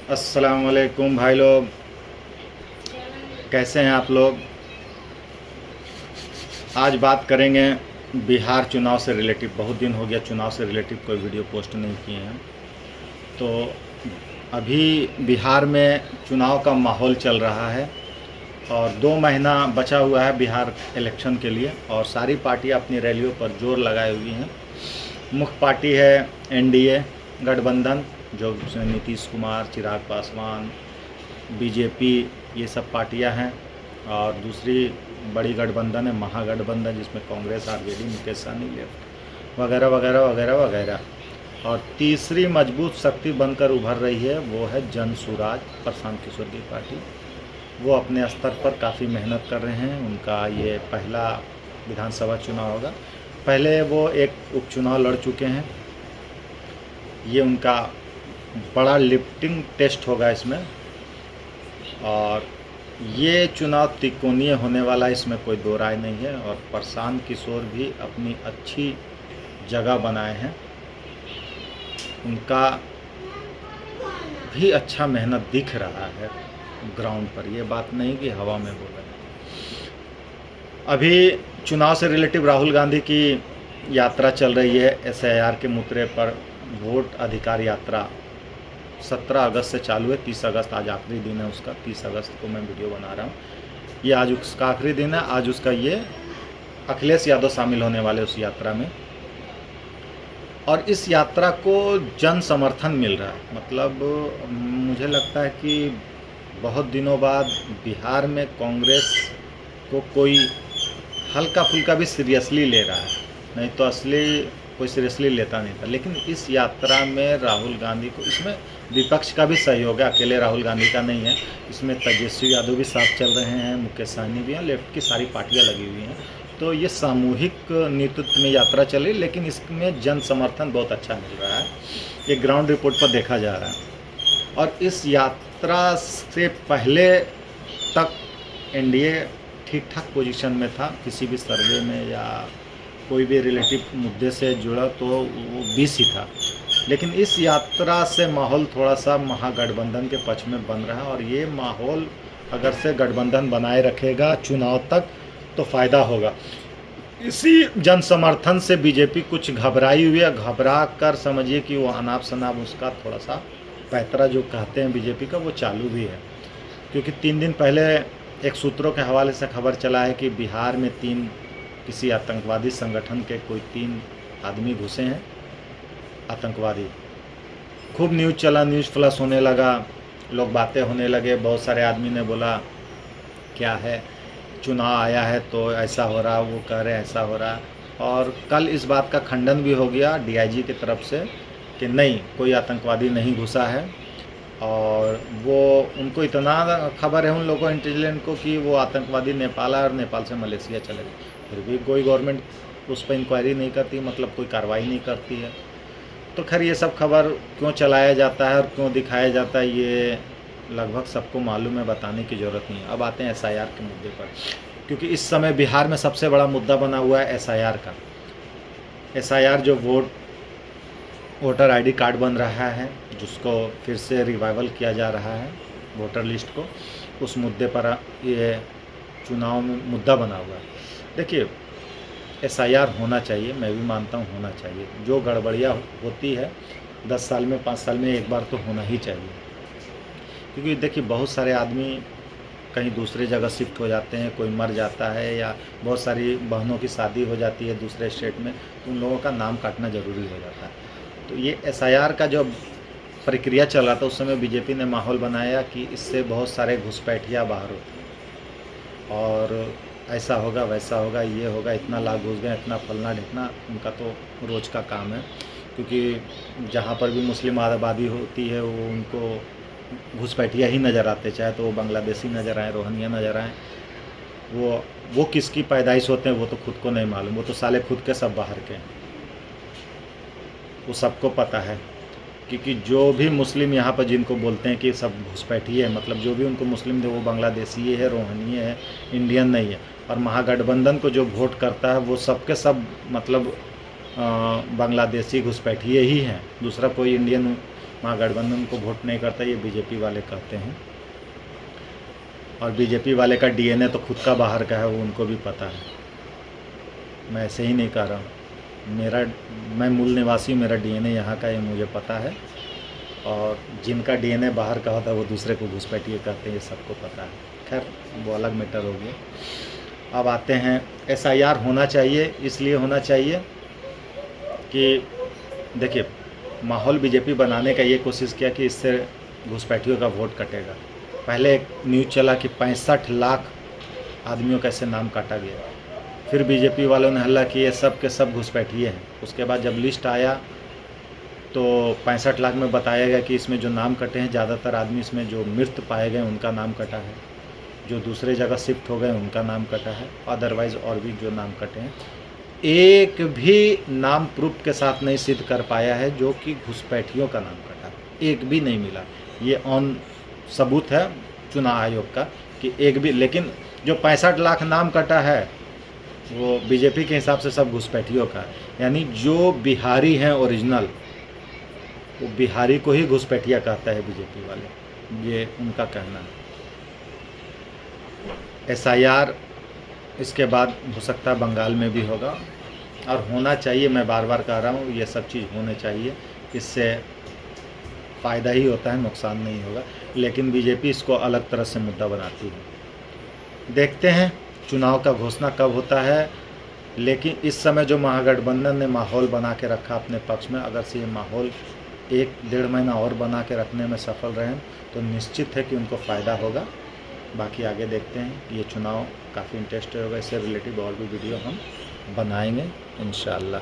अस्सलाम वालेकुम भाई लोग, कैसे हैं आप लोग। आज बात करेंगे बिहार चुनाव से रिलेटिव। बहुत दिन हो गया चुनाव से रिलेटिव कोई वीडियो पोस्ट नहीं किए हैं। तो अभी बिहार में चुनाव का माहौल चल रहा है और 2 महीना बचा हुआ है बिहार इलेक्शन के लिए, और सारी पार्टियां अपनी रैलियों पर जोर लगाए हुई हैं। मुख्य पार्टी है एनडीए गठबंधन, जो नीतीश कुमार, चिराग पासवान, बीजेपी, ये सब पार्टियां हैं। और दूसरी बड़ी गठबंधन है महागठबंधन, जिसमें कांग्रेस, आरजेडी, मुकेश सहनी, लेफ्ट वगैरह वगैरह वगैरह वगैरह। और तीसरी मजबूत शक्ति बनकर उभर रही है, वो है जन सुराज, प्रशांत किशोर की पार्टी। वो अपने स्तर पर काफ़ी मेहनत कर रहे हैं। उनका ये पहला विधानसभा चुनाव होगा। पहले वो एक उपचुनाव लड़ चुके हैं। ये उनका बड़ा लिफ्टिंग टेस्ट होगा इसमें, और ये चुनाव त्रिकोणीय होने वाला, इसमें कोई दो राय नहीं है। और प्रशांत किशोर भी अपनी अच्छी जगह बनाए हैं। उनका भी अच्छा मेहनत दिख रहा है ग्राउंड पर, ये बात नहीं कि हवा में बोल रहे हैं। अभी चुनाव से रिलेटिव राहुल गांधी की यात्रा चल रही है एसआईआर के मुद्दे पर। वोट अधिकार यात्रा 17 अगस्त से चालू है। 30 अगस्त आज आखिरी दिन है उसका। 30 अगस्त को मैं वीडियो बना रहा हूँ। ये आज उसका आखिरी दिन है। आज उसका ये अखिलेश यादव शामिल होने वाले उस यात्रा में, और इस यात्रा को जन समर्थन मिल रहा है। मतलब मुझे लगता है कि बहुत दिनों बाद बिहार में कांग्रेस को कोई हल्का फुल्का भी सीरियसली ले रहा है, नहीं तो असली कोई सीरियसली लेता नहीं था। लेकिन इस यात्रा में राहुल गांधी को, इसमें विपक्ष का भी सहयोग है, अकेले राहुल गांधी का नहीं है। इसमें तेजस्वी यादव भी साथ चल रहे हैं, मुकेश सहनी भी हैं, लेफ्ट की सारी पार्टियां लगी हुई हैं। तो ये सामूहिक नेतृत्व में यात्रा चली, लेकिन इसमें जन समर्थन बहुत अच्छा मिल रहा है। ये ग्राउंड रिपोर्ट पर देखा जा रहा है। और इस यात्रा से पहले तक एनडीए ठीक ठाक पोजीशन में था। किसी भी सर्वे में या कोई भी रिलेटिव मुद्दे से जुड़ा तो वो 20 ही था। लेकिन इस यात्रा से माहौल थोड़ा सा महागठबंधन के पक्ष में बन रहा है, और ये माहौल अगर से गठबंधन बनाए रखेगा चुनाव तक तो फ़ायदा होगा। इसी जन समर्थन से बीजेपी कुछ घबराई हुई है। घबरा कर समझिए कि वो अनाप शनाप उसका थोड़ा सा पैतरा जो कहते हैं बीजेपी का, वो चालू भी है। क्योंकि 3 दिन पहले एक सूत्रों के हवाले से खबर चला है कि बिहार में किसी आतंकवादी संगठन के कोई 3 आदमी घुसे हैं, आतंकवादी। खूब न्यूज़ चला, न्यूज़ फ्लश होने लगा, लोग बातें होने लगे। बहुत सारे आदमी ने बोला क्या है, चुनाव आया है तो ऐसा हो रहा, वो कह रहे ऐसा हो रहा। और कल इस बात का खंडन भी हो गया डीआईजी की तरफ से कि नहीं, कोई आतंकवादी नहीं घुसा है। और वो उनको इतना खबर है, उन लोगों इंटेलिजेंस को, कि वो आतंकवादी नेपाल है और नेपाल से मलेशिया चले गए। फिर भी कोई गवर्नमेंट उस पर इंक्वायरी नहीं करती, मतलब कोई कार्रवाई नहीं करती है। तो खैर ये सब खबर क्यों चलाया जाता है और क्यों दिखाया जाता है, ये लगभग सबको मालूम है, बताने की ज़रूरत नहीं है। अब आते हैं एसआईआर के मुद्दे पर, क्योंकि इस समय बिहार में सबसे बड़ा मुद्दा बना हुआ है एसआईआर का। एसआईआर जो वोटर आईडी कार्ड बन रहा है, जिसको फिर से रिवाइवल किया जा रहा है वोटर लिस्ट को, उस मुद्दे पर ये चुनाव में मुद्दा बना हुआ है। देखिए, एसआईआर होना चाहिए, मैं भी मानता हूँ होना चाहिए। जो गड़बड़ियाँ होती है 10 साल में, 5 साल में एक बार तो होना ही चाहिए। क्योंकि देखिए, बहुत सारे आदमी कहीं दूसरे जगह शिफ्ट हो जाते हैं, कोई मर जाता है, या बहुत सारी बहनों की शादी हो जाती है दूसरे स्टेट में, तो उन लोगों का नाम काटना ज़रूरी हो जाता है। तो ये एसआईआर का जो प्रक्रिया चल रहा था, उस समय बीजेपी ने माहौल बनाया कि इससे बहुत सारे घुसपैठिया बाहर होते, और ऐसा होगा, वैसा होगा, ये होगा, इतना लाख घुस गए, इतना फलना ढिकना। उनका तो रोज़ का काम है, क्योंकि जहाँ पर भी मुस्लिम आबादी होती है वो उनको घुसपैठिया ही नज़र आते, चाहे तो वो बांग्लादेशी नज़र आए, रोहंग्या नज़र आए। वो किसकी पैदाइश होते हैं वो तो खुद को नहीं मालूम, वो तो साले खुद के सब बाहर के हैं, वो सबको पता है। क्योंकि जो भी मुस्लिम यहाँ पर जिनको बोलते हैं कि सब घुसपैठिए है, मतलब जो भी उनको मुस्लिम थे वो बांग्लादेशी है, रोहंग्या है, इंडियन नहीं है। और महागठबंधन को जो वोट करता है वो सबके सब मतलब बांग्लादेशी घुसपैठिए ही हैं। दूसरा कोई इंडियन महागठबंधन को वोट नहीं करता, ये बीजेपी वाले कहते हैं। और बीजेपी वाले का डीएनए तो खुद का बाहर का है, वो उनको भी पता है, मैं ऐसे ही नहीं कह रहा हूँ। मैं मूल निवासी हूँ, मेरा डीएनए यहाँ का है, मुझे पता है। और जिनका डीएनए बाहर का होता है वो दूसरे को घुसपैठिए कहते हैं, ये सबको पता है। खैर वो अलग मैटर हो गया। अब आते हैं, एसआईआर होना चाहिए, इसलिए होना चाहिए कि देखिए माहौल बीजेपी बनाने का ये कोशिश किया कि इससे घुसपैठियों का वोट कटेगा। पहले एक न्यूज़ चला कि 65 लाख आदमियों का ऐसे नाम काटा गया, फिर बीजेपी वालों ने हल्ला कि ये सब के सब घुसपैठिए हैं। उसके बाद जब लिस्ट आया तो 65 लाख में बताया गया कि इसमें जो नाम कटे हैं ज़्यादातर आदमी इसमें जो मृत पाए गए उनका नाम कटा है, जो दूसरे जगह शिफ्ट हो गए उनका नाम कटा है, अदरवाइज़ और भी जो नाम कटे हैं एक भी नाम प्रूफ के साथ नहीं सिद्ध कर पाया है जो कि घुसपैठियों का नाम कटा, एक भी नहीं मिला। ये ऑन सबूत है चुनाव आयोग का कि एक भी। लेकिन जो 65 लाख नाम कटा है वो बीजेपी के हिसाब से सब घुसपैठियों का है, यानी जो बिहारी हैं ओरिजिनल वो बिहारी को ही घुसपैठिया कहता है बीजेपी वाले, ये उनका कहना है। एसआईआर इसके बाद हो सकता है बंगाल में भी होगा और होना चाहिए। मैं बार बार कह रहा हूँ ये सब चीज़ होने चाहिए, इससे फ़ायदा ही होता है, नुकसान नहीं होगा। लेकिन बीजेपी इसको अलग तरह से मुद्दा बनाती है। देखते हैं चुनाव का घोषणा कब होता है, लेकिन इस समय जो महागठबंधन ने माहौल बना के रखा अपने पक्ष में, अगर से ये माहौल 1-1.5 महीना और बना के रखने में सफल रहें तो निश्चित है कि उनको फ़ायदा होगा। बाकी आगे देखते हैं। ये चुनाव काफ़ी इंटरेस्टेड होगा, इससे रिलेटेड और भी वीडियो हम बनाएंगे इंशाअल्लाह।